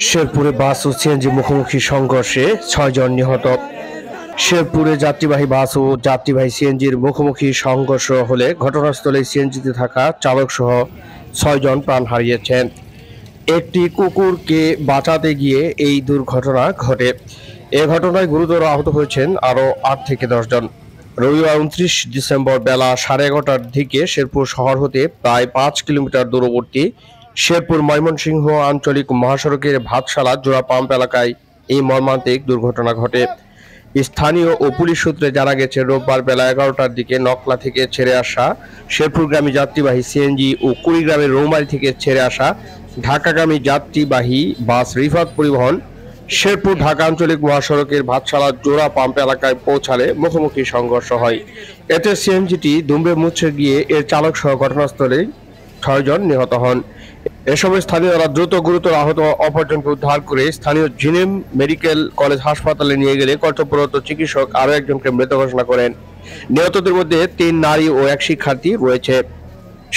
শেরপুরে বাস ও সিএনজি মুখোমুখি সংঘর্ষে 6 জন নিহত। শেরপুরে যাত্রীবাহী বাস ও যাত্রীবাহী সিএনজির মুখোমুখি সংঘর্ষ হলে ঘটনাস্থলে সিএনজিতে থাকা চালক সহ 6 জন প্রাণ হারিয়েছেন। একটি কুকুরকে বাঁচাতে গিয়ে এই দুর্ঘটনা ঘটে। এ ঘটনায় গুরুতর আহত হয়েছেন আরও 8 থেকে 10 জন। রবিবার 29 ডিসেম্বর বেলা 11:30টার দিকে শেরপুর শহর হতে প্রায় 5 কিলোমিটার দূরবর্তী শেরপুর ময়মনসিংহ আঞ্চলিক মহাসড়কের ভাতশালা জোড়া পাম্প এলাকায় এই মর্মান্তিক দুর্ঘটনা ঘটে। স্থানীয় ও পুলিশ সূত্রে জানা গেছে, রোববার বেলা 11টার দিকে নকলা থেকে ছেড়ে আসা শেরপুরগামী যাত্রীবাহী সিএনজি ও কুড়িগ্রামের রৌমারী থেকে ছেড়ে আসা ঢাকাগামী যাত্রীবাহী বাস রিফাত পরিবহন শেরপুর ঢাকা আঞ্চলিক মহাসড়কের ভাতশালা জোড়া পাম্প এলাকায় পৌঁছালে মুখোমুখি সংঘর্ষ হয়। এতে সিএনজিটি দুমড়ে মুচড়ে গিয়ে এর চালক সহ ঘটনাস্থলে 6 জন নিহত হন। এ সময় স্থানীয়রা দ্রুত গুরুতর আহত অপরজনকে উদ্ধার করে স্থানীয় জিনেম মেডিকেল কলেজ হাসপাতালে নিয়ে গেলে কর্তব্যরত চিকিৎসক আরও একজনকে মৃত ঘোষণা করেন। নিহতদের মধ্যে 3 নারী ও 1 শিক্ষার্থী রয়েছে।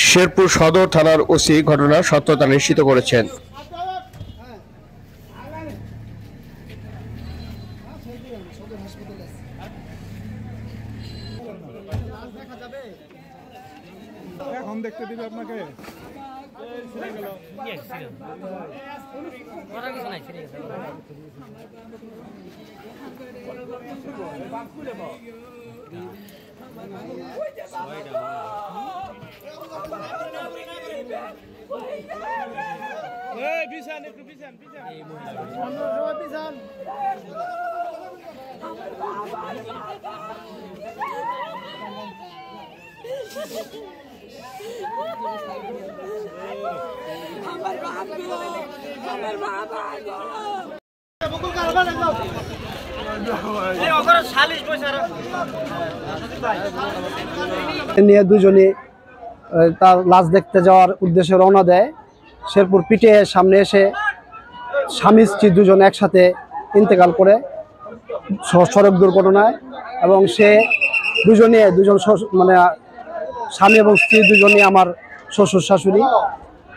শেরপুর সদর থানার ওসি ঘটনার সত্যতা নিশ্চিত করেছেন। এখন দেখতে দিবে আপনাকে নিয়ে দুজনে তার লাশ দেখতে যাওয়ার উদ্দেশ্যে রওনা দেয়। শেরপুর পিটে সামনে এসে স্বামী স্ত্রী দুজন একসাথে ইন্তেকাল করে সড়ক দুর্ঘটনায়, এবং সে দুজন মানে স্বামী এবং স্ত্রী দুজনই আমার শ্বশুর শাশুড়ি।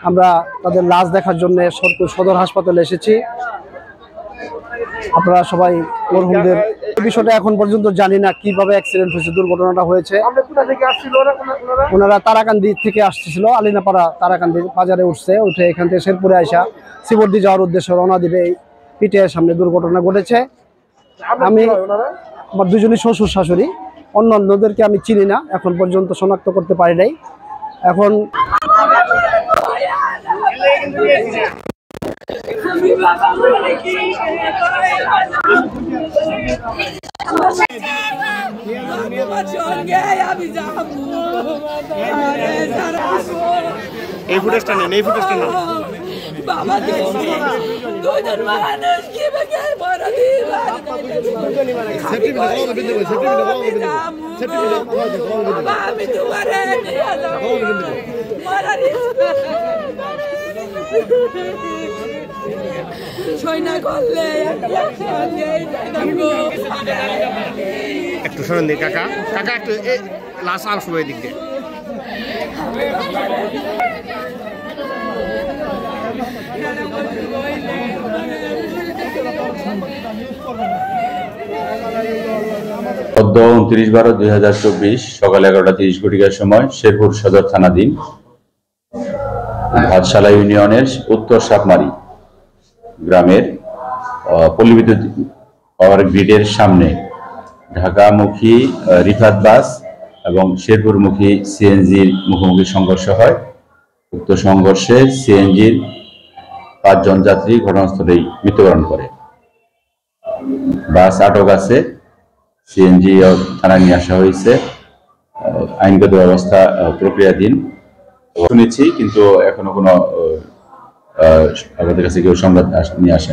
আমরা তাদের লাশ দেখার জন্য শেরপুর সদর হাসপাতালে এসেছি। আপনারা সবাই মরহুমদের বিষয়টা এখন পর্যন্ত জানি না কিভাবে অ্যাক্সিডেন্ট হয়েছে, দুর্ঘটনাটা হয়েছে। ওনারা তারাকান্দি থেকে আসছিল, আলিনাপাড়া তারাকান্দি বাজারে উঠে এখান থেকে শেরপুরে আসা শ্রীবর্দী যাওয়ার উদ্দেশ্যে রওনা দিবে। এই পিটিআইয়ের সামনে দুর্ঘটনা ঘটেছে। আমি আমার দুজনই শ্বশুর শাশুড়ি, অন্যদেরকে আমি চিনি না, এখন পর্যন্ত শনাক্ত করতে পারি নাই। এখন এই ফুটেজটা নেন, এই ফুটেজটা নেন। বাবা দুজন মানুষ কিভাবে মারা দিলা আমি তোমারে নিয়ে যাব মারা সইনা করলে একটু শোনেন দিই কাকা, কাকা একটু লাশ আর সবাই দিক দিয়ে। পদ্ম 29/12/2024 সকাল 11:30 সময় শেরপুর সদর থানাধীন ভাতশালা ইউনিয়নের উত্তর সাপমারি গ্রামের পল্লী বিদ্যুৎ পাওয়ার গ্রিডের সামনে ঢাকামুখী রিফাত বাস এবং শেরপুরমুখী সিএনজির মুখোমুখি সংঘর্ষ হয়। উক্ত সংঘর্ষে সিএনজির 5 জন যাত্রী ঘটনাস্থলেই মৃত্যুবরণ করে। বাস আটক আছে, সিএনজি থানায় নিয়ে আসা হয়েছে, আইনগত ব্যবস্থা প্রক্রিয়াধীন শুনেছি, কিন্তু এখনো কোনো আমাদের কাছে কেউ সংবাদ নিয়ে আসেন।